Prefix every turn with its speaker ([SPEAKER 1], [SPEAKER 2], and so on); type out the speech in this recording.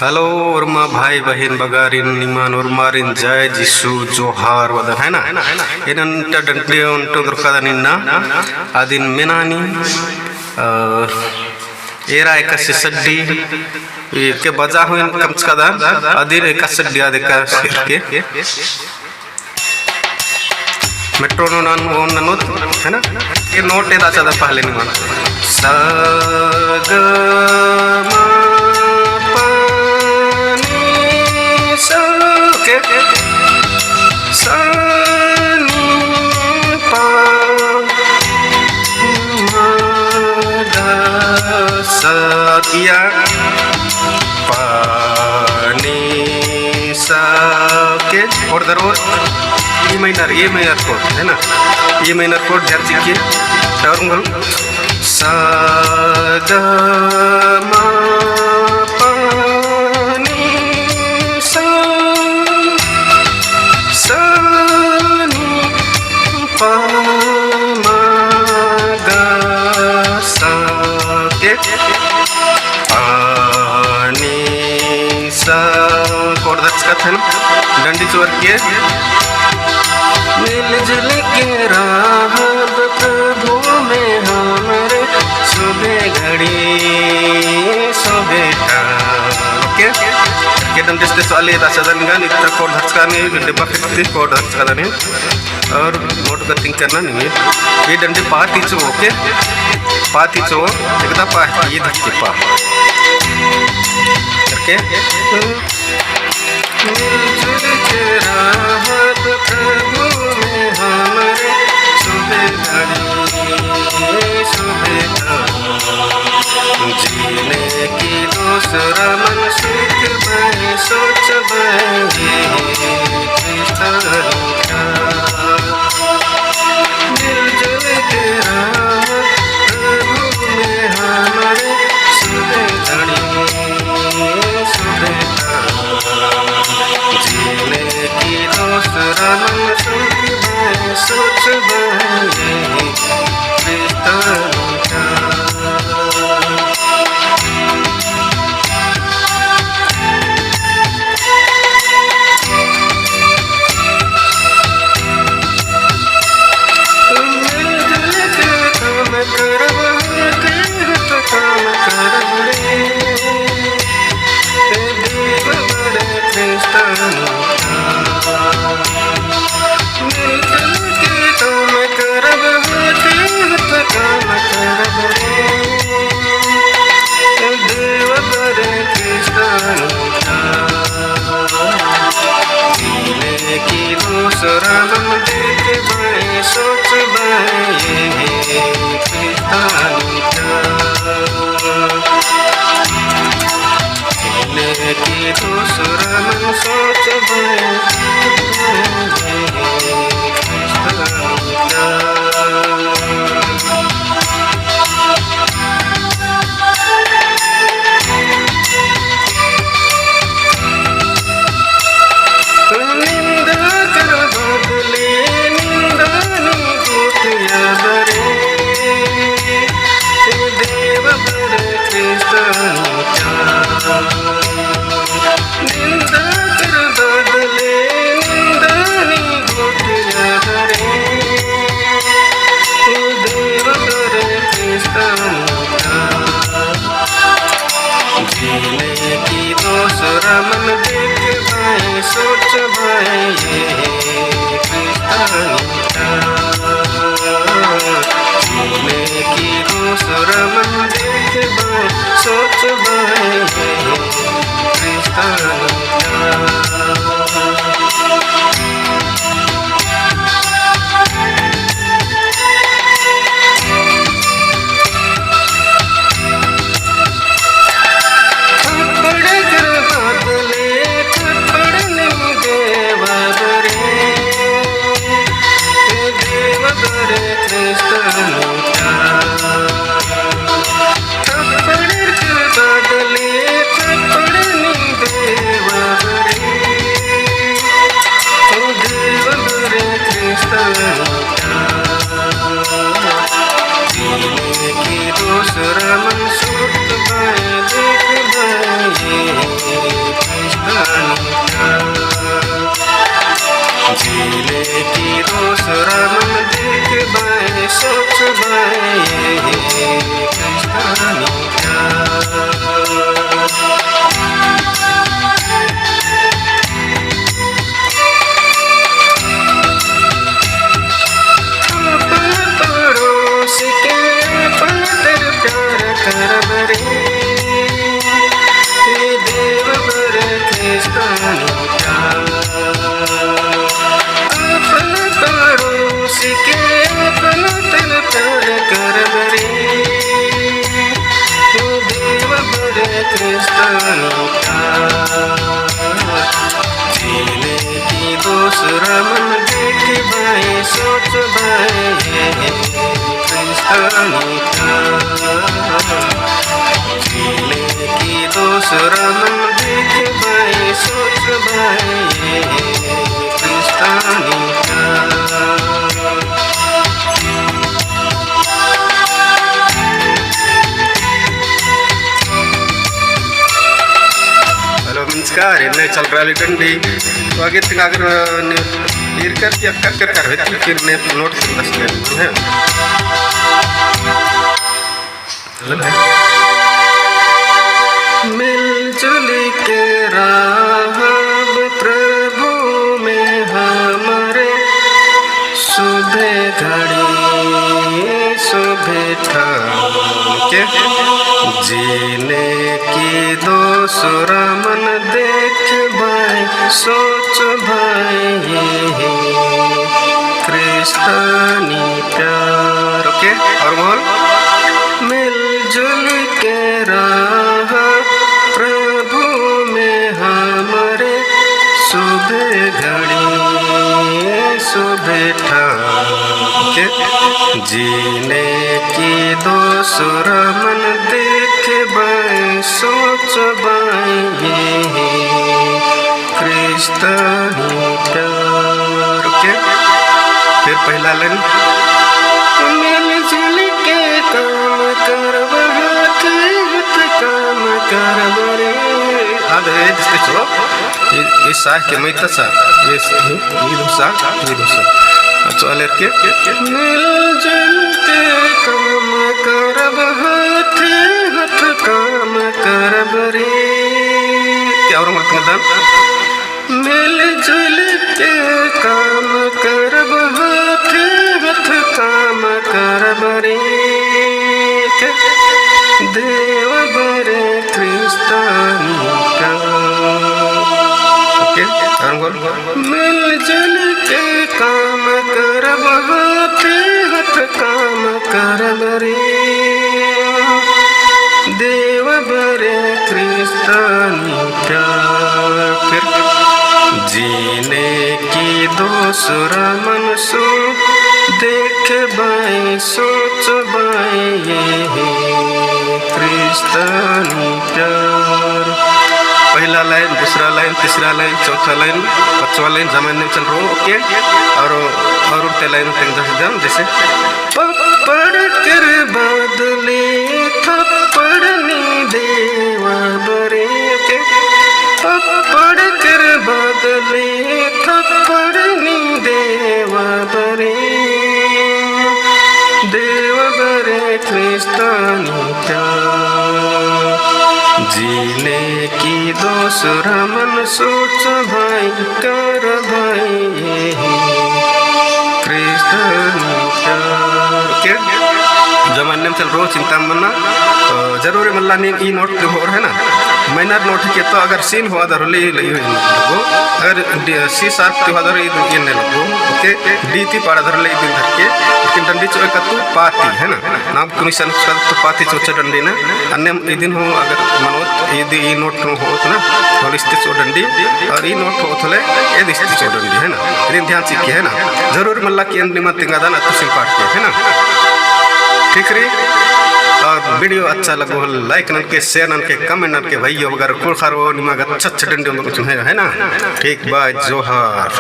[SPEAKER 1] Hello उर्मा भाई बहन बगारिन निमान उर्मारिन जय जिसु जोहार वद है ना इनंट डंटे उंटो दुर्कदा निन्ना आदिन मेनानी एरा एक सड्डी के बजा हुए कम कदा आदिन एक सड्डी आदि का के मेट्रो नोन ओन नोट है ना ये नोट एदा चदा पहले निमान सा ग म सतिया पानी सा के और जरूर ये माइनर कोड है ना ये माइनर कोड ध्यान दीजिए और सा ग म है ना डंडी चोर के मिलजुल के राह प्रभु में हमारे सुबह घड़ी सुबह ओके के डंडी से वाले राशदन गान इतना कोड धक्का नहीं डिब्बा फिक्स कोड धक्का नहीं और नोट का थिंक करना नहीं ये डंडी पाती चो ओके पाती चो एकदा पा ये धक्के पा ओके मिलजुल के राहत प्रभु में हमारे सुबह घड़ी सुबह जीने की दूसरा मन सीख मैं सोच मिलजुल के राहत प्रभु में हमारे सुबह घड़ी सुबह जीने की दूसरा मन सोच थप्पड़ के बदले क्रिस्तानी जीने की दूसरा मन देख भाई सोच भाई क्रिस्तानी जीने की दूसरा मन देख भाई सोच भाई क्रिस्तानी नमस्कार इन्हें चल रहा डंडी तो आगे तक अगर नीर कर या कर फिर ने नोट है मिलजुल के राहब प्रभु में हमारे सुबह घड़ी सुबह के जीने की दूसरा मन देख भाई सोच भाई क्रिस्तानी प्यार ओके और बोल मिलजुल के राह प्रभु में हमारे सुबह घड़ी सुबह ओके जीने की दूसरा मन देख बाई सोच बाई क्रिस्तानी प्यार ओके फिर पहला लाइन मिलजुल के काम कर काम कर बरे आधे जिसके चलो ये साह के मैं तसा ये दोसा चले के मिलजुल के काम करब हाथ काम करब रे क्या और मतलब मिलजुल के काम करब हाथ काम करब रे देव बरे क्रिस्तानी का मिलजुल के काम करब हाथ काम करब रे देव बरे क्रिस्तानी प्यार जीने की दूसरा मन सो देख बाई सोच बाई क्रिस्तानी प्यार पहला लाइन दूसरा लाइन तीसरा लाइन चौथा लाइन पांचवा लाइन जमान चल रहा ओके और ते लाइन जैसे पढ़ कर बदले थप्पड़नी देवा बरे ओके पढ़ कर बदले थप्पड़नी देवा बरे देव बरे क्रिस्तानी प्यार जीने की दूसरा मन सोच भाई कर भाई क्रिस्तानी प्यार क्या जमाने में चल रो चिंता मना जरूरी मल्ला ने ई नोट हो है ना माइनर नोट के तो अगर सीन हुआ दर ले लगो अगर सी शार्प के हुआ दर ये ने लगो ओके डी ती पाड़ा दर ले दिन धर के लेकिन डंडी चो का तो पाती है ना नाम कमीशन का तो पाती चोचा डंडी ना अन्य ई दिन हो अगर मनोत ई नोट हो ना और इस चो डंडी और ई नोट हो थले ये इस चो डंडी है ना दिन ध्यान से है ना जरूर मल्ला की अंडी मत तिंगा दाना तो सिंपाट के है ना ठीक रे और वीडियो अच्छा लगो लाइक नन के शेयर नन के कमेंट नन के भाई अगर कुल खारो निमा अच्छा डंडी है ना ठीक बाय जोहार।